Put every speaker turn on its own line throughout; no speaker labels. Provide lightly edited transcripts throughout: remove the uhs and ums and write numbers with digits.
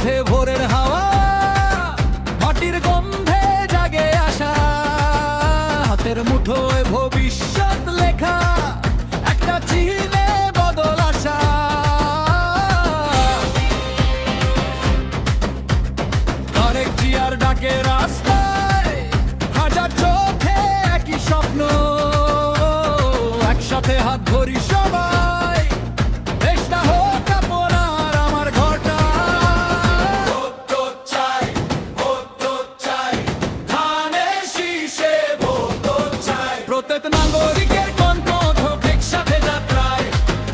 মাঠে ভোরের হাওয়া, মাটির গন্ধে জাগে আশা, হাতের মুঠোয় ভবিষ্যৎ লেখা, একটা চিহ্নে বদল আসা। আরেক জিয়ার ডাকে রাস্তায়, হাজার চোখে একই স্বপ্ন, একসাথে হাত ধরি সবাই, দেশটা হোক আপনার আমার ঘরটা। ভোট চাই, ভোট চাই, ধানের শীষে ভোট চাই। প্রত্যেক নাগরিকের কণ্ঠ হোক একসাথে যাত্রায়,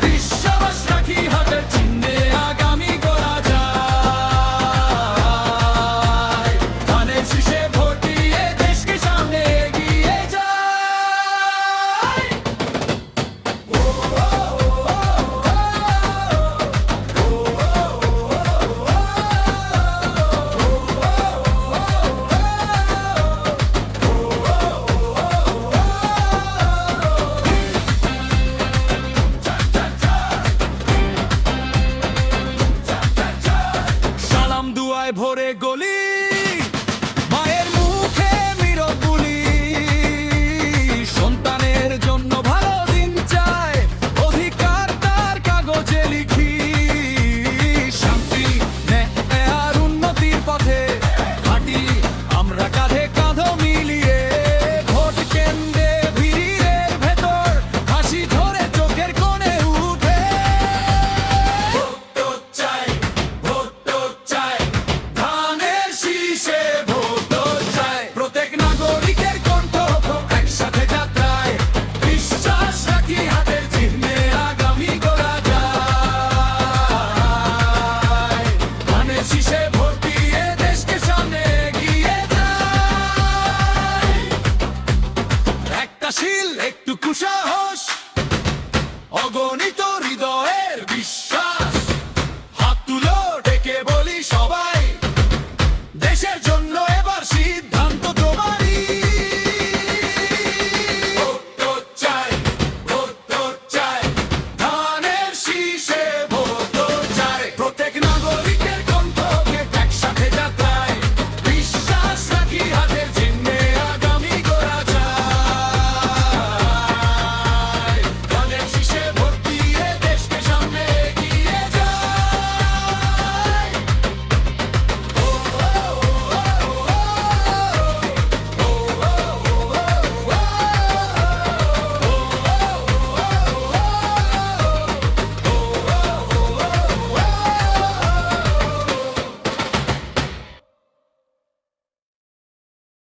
বিশ্বাস রাখি হাতের চিহ্নে আগামী গড়া যায়। ধানের শীষে ভোট দিয়ে দেশকে সামনে এগিয়ে যায়। সালাম দুয়ায় ভরে গলি, মায়ের মুখে নীরব বুলি, সন্তানের জন্য ভালো দিন চায়, অধিকার তার কাগজে লিখি। শান্তি, ন্যায় আর উন্নতির পথে হাঁটি আমরা কাঁধে কাঁধ মিলিয়ে। ভোট কেন্দ্রে ভিড়ের ভেতর হাসি ধরে চোখের কোণে উঠে। ভোট চাই, ভোট চাই, ধানের শীষে ভোট চাই। প্রত্যেক নাগরিকের কণ্ঠ হোক একসাথে যাত্রায়, বিশ্বাস রাখি হাতের চিহ্নে আগামী গড়া যায়। ধানের শীষে ভোট দিয়ে দেশকে সামনে এগিয়ে যায়। একটা শিল, একটু কুসাহস, অগণিত